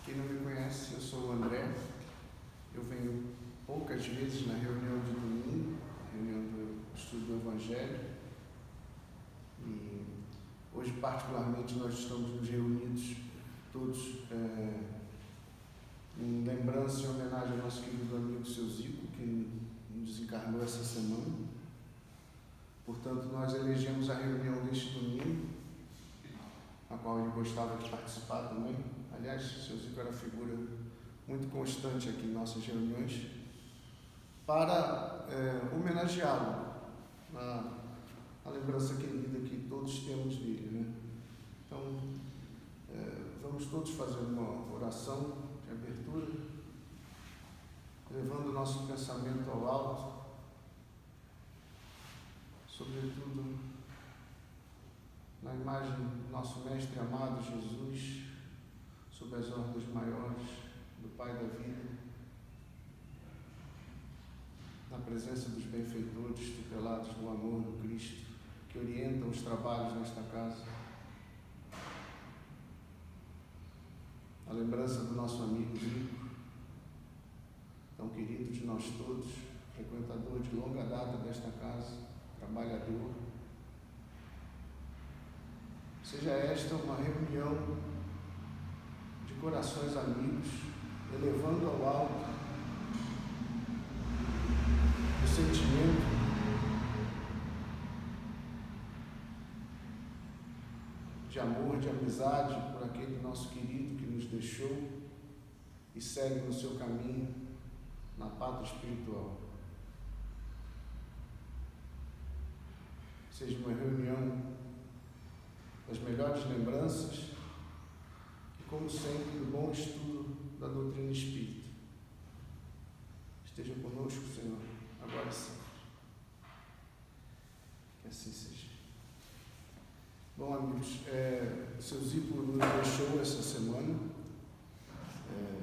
Quem não me conhece, eu sou o André. Eu venho poucas vezes na reunião de domingo, reunião do estudo do Evangelho. E hoje, particularmente, nós estamos nos reunidos todos em lembrança e homenagem ao nosso querido amigo Seu Zico, que nos desencarnou essa semana. Portanto, nós elegemos a reunião deste domingo, a qual ele gostava de participar também. Aliás, o Seu Zico era figura muito constante aqui em nossas reuniões, para homenageá-lo, a lembrança querida que todos temos dele, né? Então, vamos todos fazer uma oração de abertura, levando o nosso pensamento ao alto, sobretudo na imagem do nosso Mestre amado Jesus, sob as ordens maiores do Pai da vida, na presença dos benfeitores tutelados do amor do Cristo, que orientam os trabalhos nesta casa, a lembrança do nosso amigo Zico, tão querido de nós todos, frequentador de longa data desta casa, trabalhador. Seja esta uma reunião de corações amigos, elevando ao alto o sentimento de amor, de amizade por aquele nosso querido que nos deixou e segue no seu caminho na pátria espiritual. Seja uma reunião das melhores lembranças e, como sempre, do bom estudo da doutrina espírita. Esteja conosco, Senhor, agora e sempre. Que assim seja. Bom, amigos, Seu Zico nos deixou essa semana,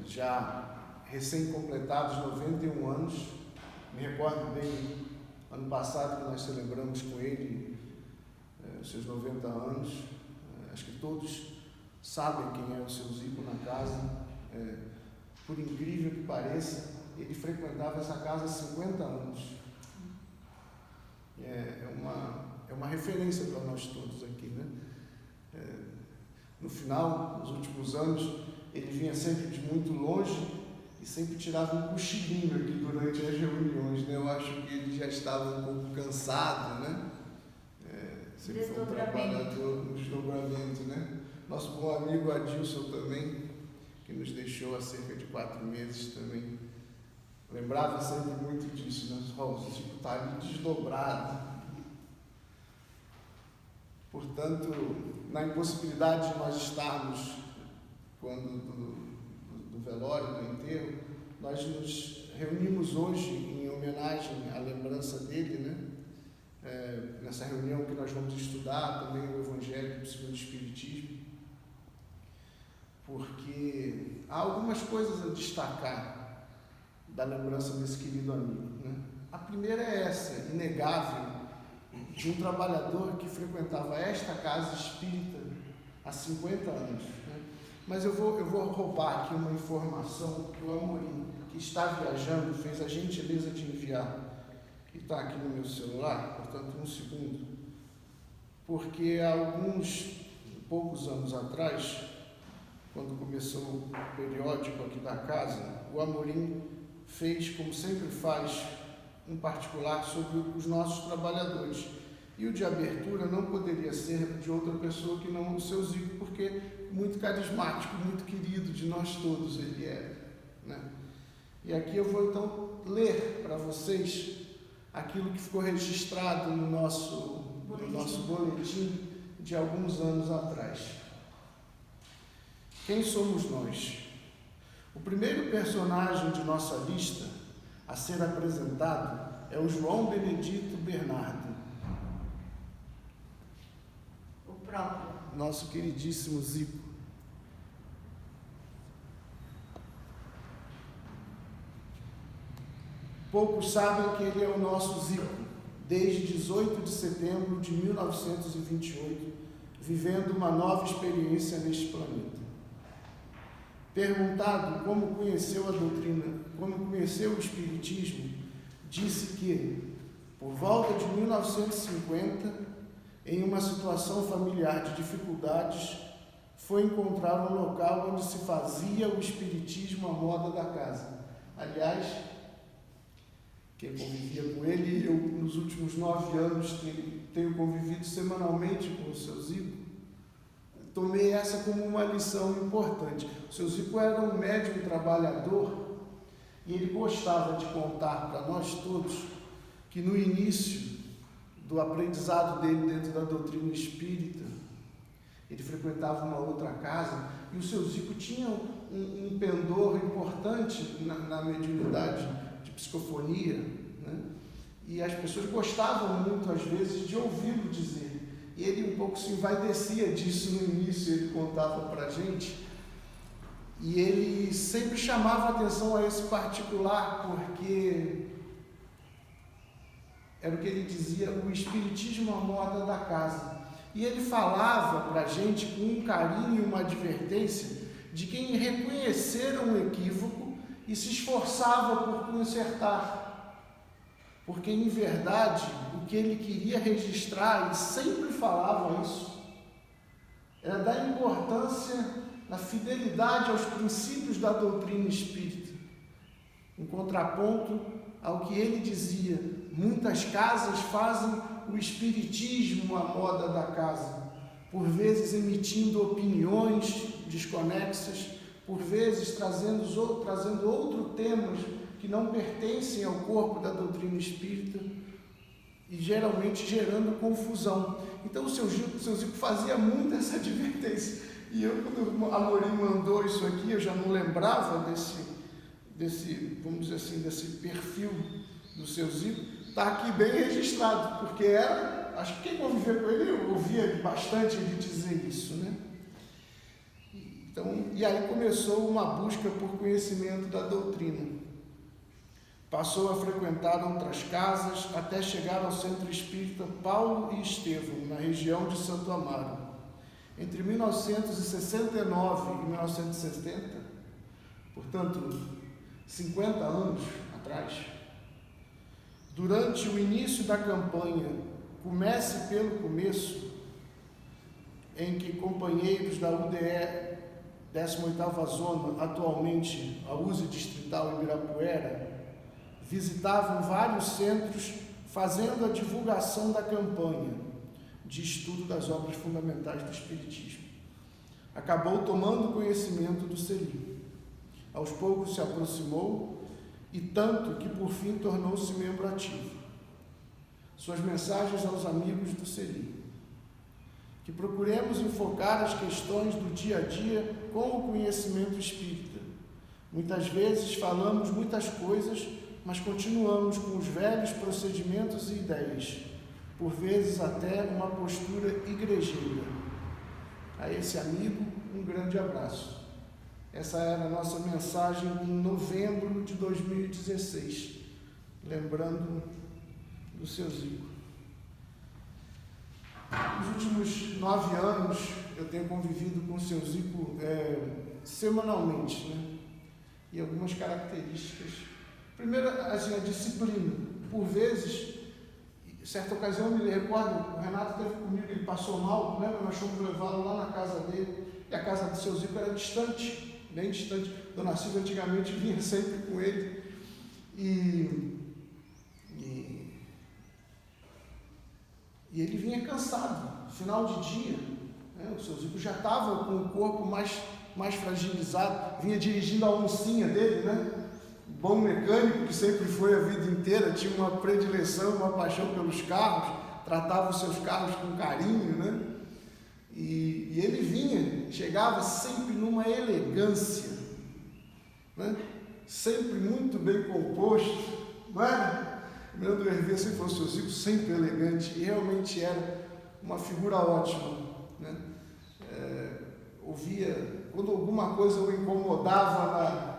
já recém-completados 91 anos. Me recordo bem, ano passado, que nós celebramos com ele os seus 90 anos. Acho que todos sabem quem é o Seu Zico na casa. Por incrível que pareça, ele frequentava essa casa há 50 anos. É uma referência para nós todos aqui, né? No final, nos últimos anos, ele vinha sempre de muito longe e sempre tirava um cochilinho aqui durante as reuniões, né? Eu acho que ele já estava um pouco cansado, né? Sempre foi um trabalhador no desdobramento, né? Nosso bom amigo Adilson também, que nos deixou há cerca de 4 meses também, lembrava sempre muito disso, né? O Zico está ali desdobrado. Portanto, na impossibilidade de nós estarmos quando do velório, do enterro, nós nos reunimos hoje em homenagem à lembrança dele, né? Nessa reunião que nós vamos estudar também o Evangelho segundo o Espiritismo, porque há algumas coisas a destacar da lembrança desse querido amigo, né? A primeira é essa, inegável, de um trabalhador que frequentava esta casa espírita há 50 anos, né? Mas eu vou roubar aqui uma informação que o Amorim, que está viajando, fez a gentileza de enviar, que está aqui no meu celular, portanto, um segundo, porque há poucos anos atrás, quando começou o periódico aqui da casa, o Amorim fez, como sempre faz, um particular sobre os nossos trabalhadores. E o de abertura não poderia ser de outra pessoa que não o Seu Zico, porque muito carismático, muito querido de nós todos ele era, né? E aqui eu vou então ler para vocês aquilo que ficou registrado no nosso boletim de alguns anos atrás. Quem somos nós? O primeiro personagem de nossa lista a ser apresentado é o João Benedito Bernardo. O próprio. Nosso queridíssimo Zico. Poucos sabem que ele é o nosso Zico, desde 18 de setembro de 1928, vivendo uma nova experiência neste planeta. Perguntado como conheceu a doutrina, como conheceu o Espiritismo, disse que, por volta de 1950, em uma situação familiar de dificuldades, foi encontrar um local onde se fazia o Espiritismo à moda da casa. Aliás, quem convivia com ele, eu nos últimos 9 anos tenho convivido semanalmente com o seu Zico, tomei essa como uma lição importante. O seu Zico era um médium trabalhador e ele gostava de contar para nós todos que no início do aprendizado dele dentro da doutrina espírita, ele frequentava uma outra casa e o seu Zico tinha um pendor importante na mediunidade de psicofonia, né? E as pessoas gostavam muito, às vezes, de ouvi-lo dizer. E ele um pouco se envaidecia disso no início, ele contava para a gente. E ele sempre chamava a atenção a esse particular, porque era o que ele dizia, o Espiritismo à moda da casa. E ele falava para a gente com um carinho e uma advertência de quem reconhecera um equívoco e se esforçava por consertar. Porque, em verdade, o que ele queria registrar, e sempre falava isso, era da importância, da fidelidade aos princípios da doutrina espírita, em contraponto ao que ele dizia: muitas casas fazem o espiritismo à moda da casa, por vezes emitindo opiniões desconexas, por vezes trazendo outros temas que não pertencem ao corpo da doutrina espírita e geralmente gerando confusão. Então o seu Zico fazia muito essa advertência. E eu, quando o Amorim mandou isso aqui, eu já não lembrava desse, vamos dizer assim, desse perfil do seu Zico. Está aqui bem registrado, porque era, acho que quem convivia com ele, eu ouvia bastante ele dizer isso, né? Então, e aí começou uma busca por conhecimento da doutrina. Passou a frequentar outras casas até chegar ao Centro Espírita Paulo e Estevão, na região de Santo Amaro. Entre 1969 e 1970, portanto, 50 anos atrás, durante o início da campanha Comece pelo Começo, em que companheiros da UDE 18ª Zona, atualmente a USE Distrital Ibirapuera, visitavam vários centros fazendo a divulgação da campanha de estudo das obras fundamentais do Espiritismo. Acabou tomando conhecimento do CELI. Aos poucos se aproximou e tanto que por fim tornou-se membro ativo. Suas mensagens aos amigos do CELI: que procuremos enfocar as questões do dia a dia com o conhecimento espírita. Muitas vezes falamos muitas coisas, mas continuamos com os velhos procedimentos e ideias, por vezes até uma postura igrejeira. A esse amigo, um grande abraço. Essa era a nossa mensagem em novembro de 2016, lembrando do seu Zico. Nos últimos 9 anos, eu tenho convivido com o seu Zico semanalmente, né? E algumas características. Primeiro, assim, a disciplina. Por vezes, certa ocasião, eu me recordo, o Renato esteve comigo, ele passou mal, lembra? Nós fomos levá-lo lá na casa dele, e a casa do seu Zico era distante, bem distante. Dona Silvia antigamente vinha sempre com ele, e ele vinha cansado, final de dia, né? O seu Zico já estava com o corpo mais fragilizado, vinha dirigindo a oncinha dele, né? Bom mecânico que sempre foi a vida inteira, tinha uma predileção, uma paixão pelos carros, tratava os seus carros com carinho, né? E ele vinha, chegava sempre numa elegância, né? Sempre muito bem composto, não é? O meu do Hervé sempre foi o seu Zico, sempre elegante, e realmente era uma figura ótima, né? Ouvia, quando alguma coisa o incomodava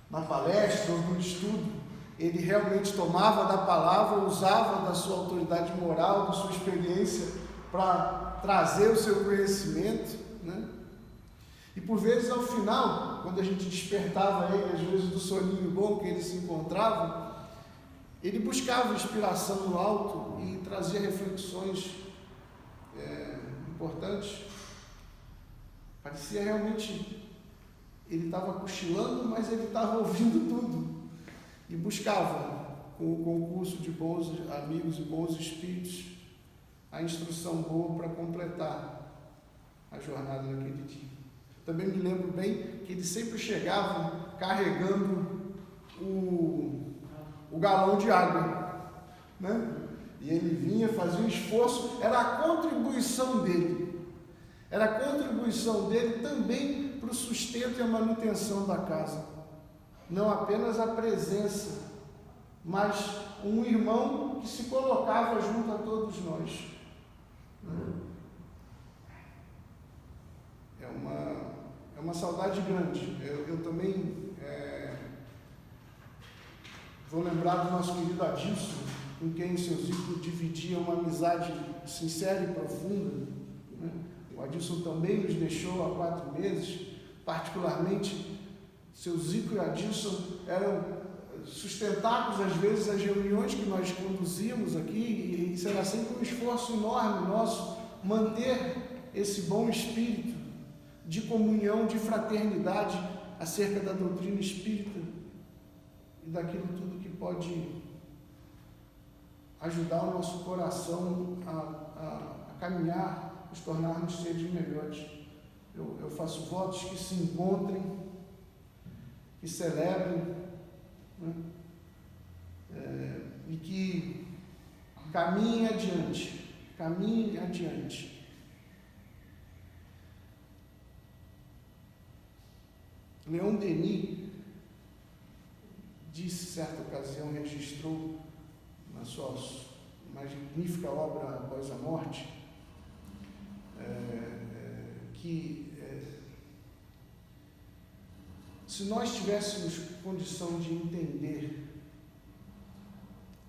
na palestra ou no estudo, ele realmente tomava da palavra, usava da sua autoridade moral, da sua experiência para trazer o seu conhecimento, né? E por vezes, ao final, quando a gente despertava ele, às vezes do soninho bom que ele se encontrava, ele buscava inspiração no alto e trazia reflexões importantes. Parecia realmente, ele estava cochilando, mas ele estava ouvindo tudo. E buscava, com o concurso de bons amigos e bons espíritos, a instrução boa para completar a jornada daquele dia. Também me lembro bem que ele sempre chegava carregando o galão de água, né? E ele vinha, fazia um esforço, era a contribuição dele. Era a contribuição dele também para o sustento e a manutenção da casa. Não apenas a presença, mas um irmão que se colocava junto a todos nós. É uma saudade grande. Eu também vou lembrar do nosso querido Adilson, com quem o seu Zico dividia uma amizade sincera e profunda, né? O Adilson também nos deixou há 4 meses. Particularmente, seu Zico e Adilson sustentados às vezes as reuniões que nós conduzíamos aqui, e será sempre um esforço enorme nosso manter esse bom espírito de comunhão, de fraternidade acerca da doutrina espírita e daquilo tudo que pode ajudar o nosso coração a caminhar, nos tornarmos seres melhores. Eu faço votos que se encontrem, que celebrem, né? E que caminhem adiante. Leon Denis disse, certa ocasião, registrou na sua magnífica obra Após a Morte, que se nós tivéssemos condição de entender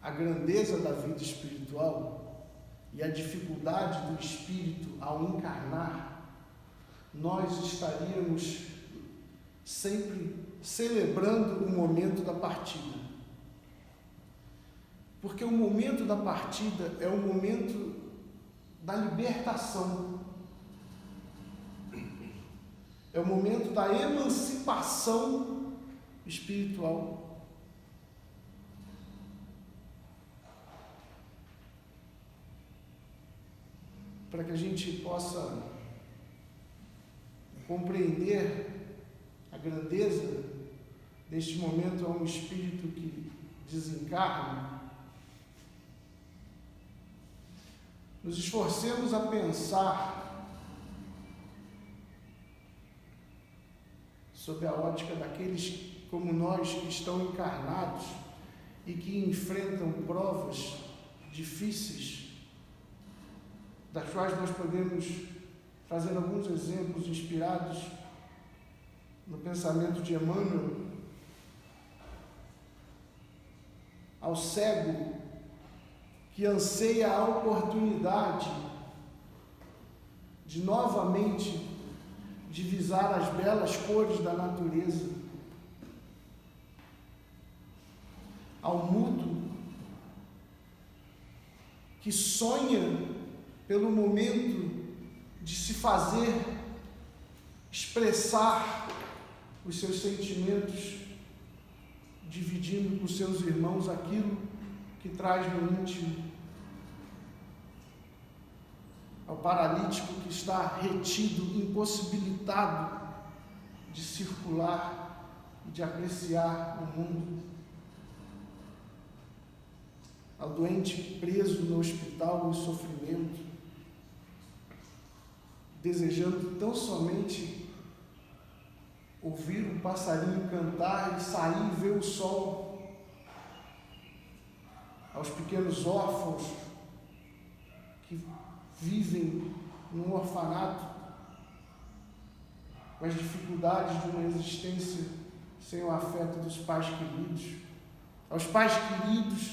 a grandeza da vida espiritual e a dificuldade do espírito ao encarnar, nós estaríamos sempre celebrando o momento da partida. Porque o momento da partida é o momento da libertação. É o momento da emancipação espiritual. Para que a gente possa compreender a grandeza deste momento, é um espírito que desencarna. Nos esforcemos a pensar sob a ótica daqueles como nós que estão encarnados e que enfrentam provas difíceis, das quais nós podemos trazer alguns exemplos inspirados no pensamento de Emmanuel. Ao cego que anseia a oportunidade de novamente divisar as belas cores da natureza, ao mudo que sonha pelo momento de se fazer expressar os seus sentimentos, dividindo com seus irmãos aquilo que traz no íntimo, ao paralítico que está retido, impossibilitado de circular e de apreciar o mundo, ao doente preso no hospital em sofrimento, desejando tão somente ouvir um passarinho cantar e sair e ver o sol, aos pequenos órfãos que vivem num orfanato com as dificuldades de uma existência sem o afeto dos pais queridos, aos pais queridos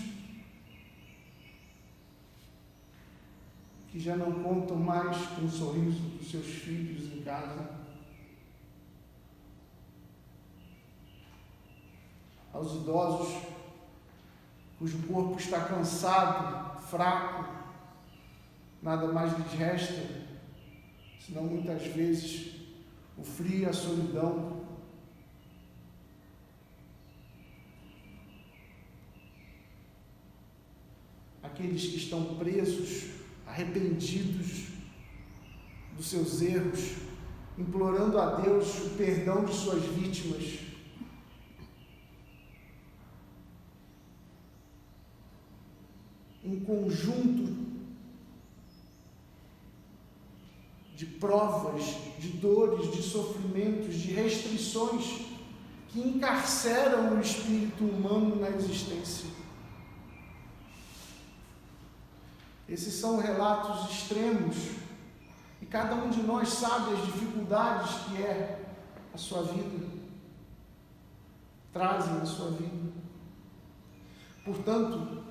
que já não contam mais com o sorriso dos seus filhos em casa, aos idosos, cujo corpo está cansado, fraco, nada mais lhes resta, senão muitas vezes o frio e a solidão. Aqueles que estão presos, arrependidos dos seus erros, implorando a Deus o perdão de suas vítimas. Um conjunto de provas, de dores, de sofrimentos, de restrições que encarceram o espírito humano na existência. Esses são relatos extremos e cada um de nós sabe as dificuldades que a sua vida, trazem a sua vida. Portanto,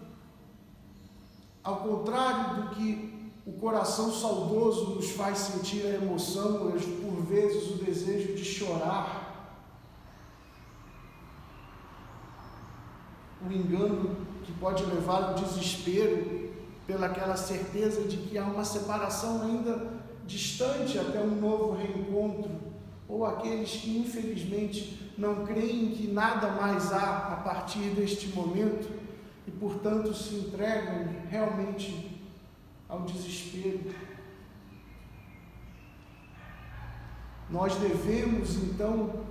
ao contrário do que o coração saudoso nos faz sentir a emoção, por vezes o desejo de chorar, o engano que pode levar ao desespero, pelaquela certeza de que há uma separação ainda distante até um novo reencontro, ou aqueles que infelizmente não creem que nada mais há a partir deste momento e portanto se entregam realmente ao desespero. Nós devemos então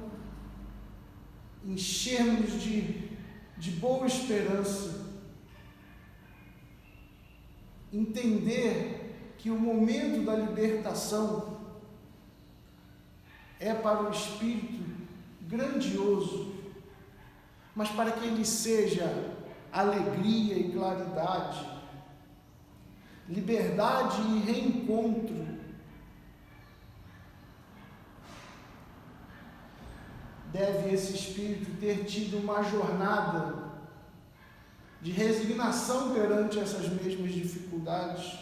enchermos de boa esperança, entender que o momento da libertação é para o espírito grandioso, mas para que ele seja alegria e claridade, liberdade e reencontro, deve esse espírito ter tido uma jornada de resignação perante essas mesmas dificuldades,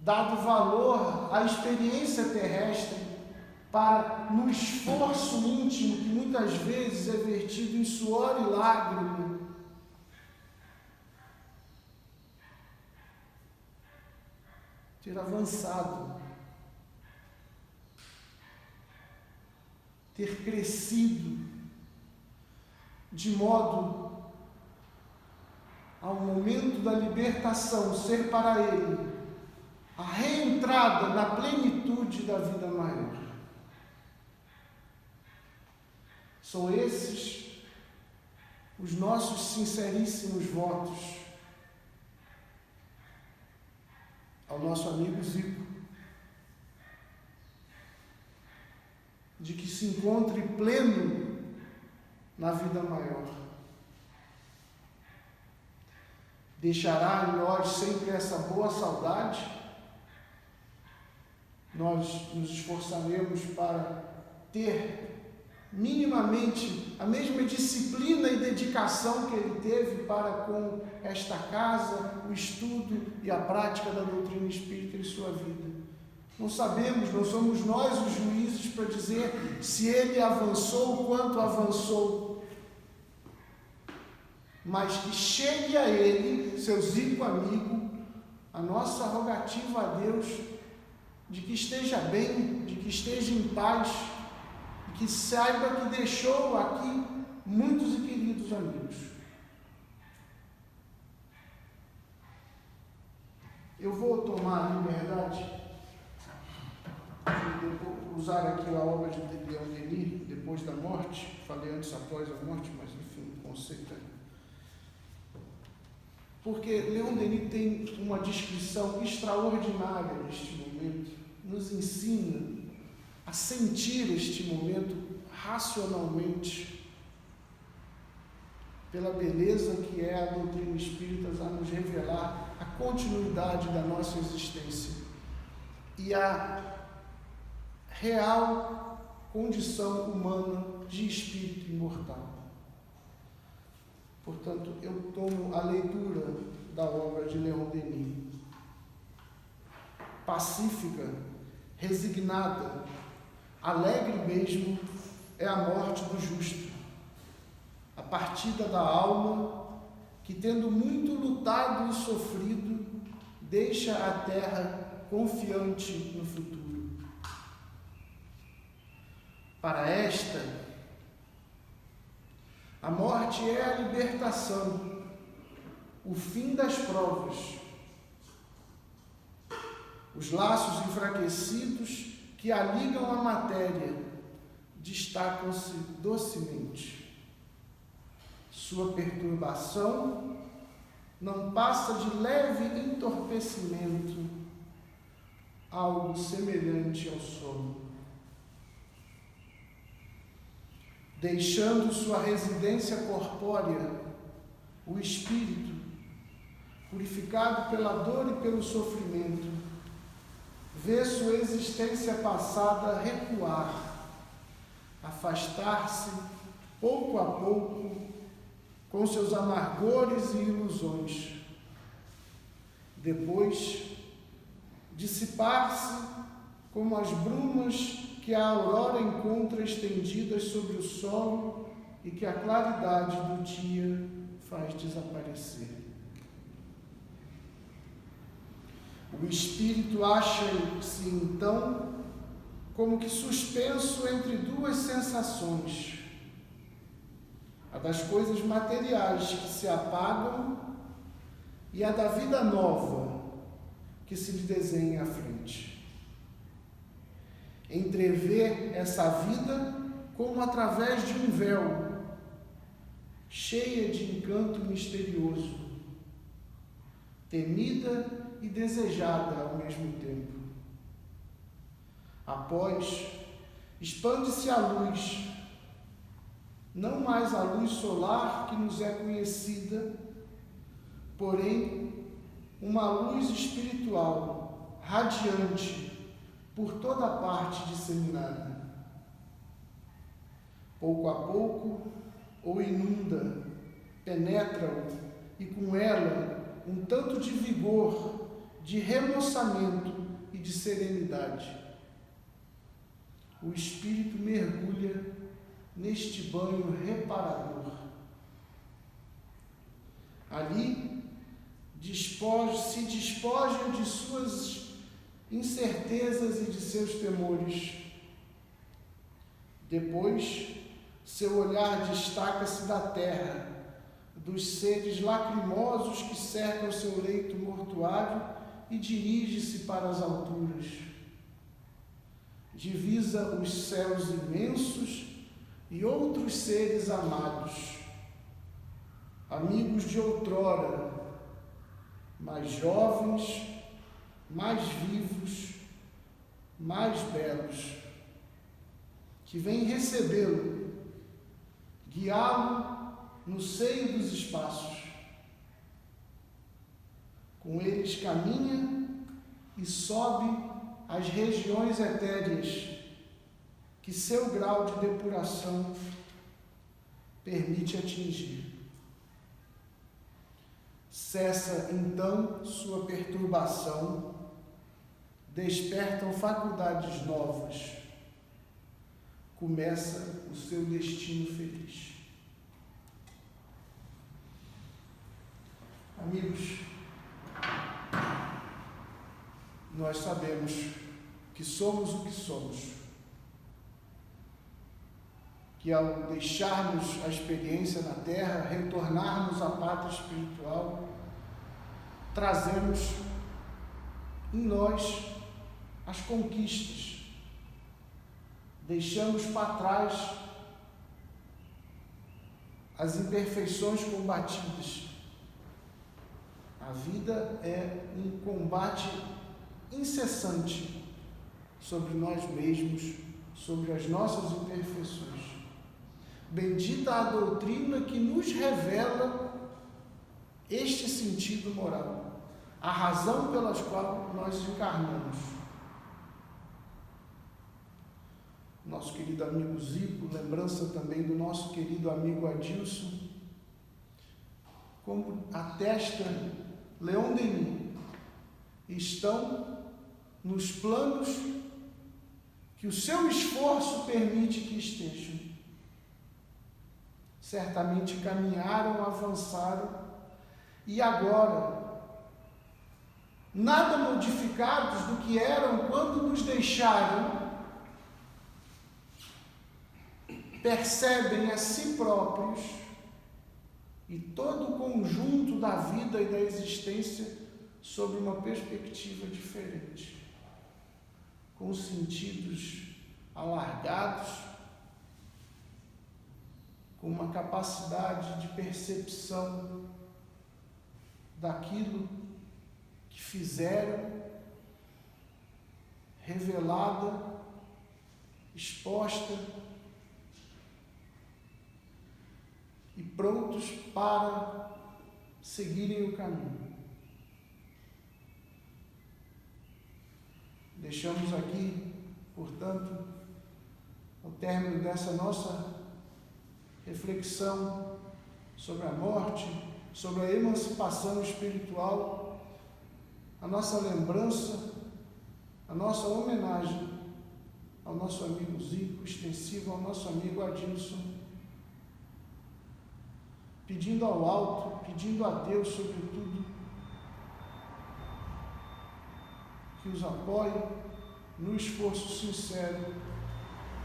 dado valor à experiência terrestre para, no esforço íntimo que muitas vezes é vertido em suor e lágrima, ter avançado, ter crescido, de modo ao momento da libertação ser para ele a reentrada na plenitude da vida maior. São esses os nossos sinceríssimos votos ao nosso amigo Zico, de que se encontre pleno na vida maior. Deixará em nós sempre essa boa saudade. Nós nos esforçaremos para ter minimamente a mesma disciplina e dedicação que ele teve para com esta casa, o estudo e a prática da doutrina espírita em sua vida. Não sabemos, não somos nós os juízes para dizer se ele avançou, o quanto avançou, mas que chegue a ele, seu Zico amigo, a nossa rogativa a Deus de que esteja bem, de que esteja em paz, e que saiba que deixou aqui muitos e queridos amigos. Eu vou tomar a liberdade de usar aqui a obra de Leon Denis, Depois da Morte. Falei antes após a morte, mas enfim, o conceito é. Porque Leon Denis tem uma descrição extraordinária neste momento, nos ensina a sentir este momento racionalmente, pela beleza que é a doutrina espírita a nos revelar a continuidade da nossa existência e a real condição humana de espírito imortal. Portanto, eu tomo a leitura da obra de Leon Denis. Pacífica, resignada, alegre mesmo é a morte do justo, partida da alma, que tendo muito lutado e sofrido, deixa a terra confiante no futuro. Para esta, a morte é a libertação, o fim das provas. Os laços enfraquecidos que a ligam à matéria destacam-se docemente. Sua perturbação não passa de leve entorpecimento, algo semelhante ao sono. Deixando sua residência corpórea, o espírito, purificado pela dor e pelo sofrimento, vê sua existência passada recuar, afastar-se pouco a pouco com seus amargores e ilusões. Depois, dissipar-se como as brumas que a aurora encontra estendidas sobre o solo e que a claridade do dia faz desaparecer. O espírito acha-se, então, como que suspenso entre duas sensações: a das coisas materiais que se apagam e a da vida nova que se lhe desenha à frente. Entrevê essa vida como através de um véu, cheia de encanto misterioso, temida e desejada ao mesmo tempo. Após, expande-se a luz, não mais a luz solar que nos é conhecida, porém uma luz espiritual, radiante, por toda a parte disseminada. Pouco a pouco, o inunda, penetra-o, e com ela um tanto de vigor, de remoçamento e de serenidade. O espírito mergulha neste banho reparador. Ali, se despoja de suas incertezas e de seus temores. Depois, seu olhar destaca-se da terra, dos seres lacrimosos que cercam seu leito mortuário e dirige-se para as alturas. Divisa os céus imensos e outros seres amados, amigos de outrora, mais jovens, mais vivos, mais belos, que vêm recebê-lo, guiá-lo no seio dos espaços. Com eles caminha e sobe as regiões etéreas que seu grau de depuração permite atingir. Cessa então sua perturbação, despertam faculdades novas, começa o seu destino feliz. Amigos, nós sabemos que somos o que somos, que ao deixarmos a experiência na Terra, retornarmos à pátria espiritual, trazemos em nós as conquistas, deixamos para trás as imperfeições combatidas. A vida é um combate incessante sobre nós mesmos, sobre as nossas imperfeições. Bendita a doutrina que nos revela este sentido moral, a razão pela qual nós encarnamos. Nosso querido amigo Zico, lembrança também do nosso querido amigo Adilson, como atesta Leon Denis, estão nos planos que o seu esforço permite que estejam. certamente caminharam, avançaram, e agora, nada modificados do que eram quando nos deixaram, percebem a si próprios e todo o conjunto da vida e da existência sob uma perspectiva diferente, com sentidos alargados, com uma capacidade de percepção daquilo que fizeram, revelada, exposta, e prontos para seguirem o caminho. Deixamos aqui, portanto, ao término dessa nossa reflexão sobre a morte, sobre a emancipação espiritual, a nossa lembrança, a nossa homenagem ao nosso amigo Zico, extensiva ao nosso amigo Adilson, pedindo ao alto, pedindo a Deus, sobretudo, que os apoie no esforço sincero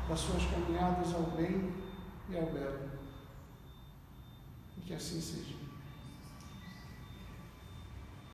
das suas caminhadas ao bem e ao belo. E que assim seja.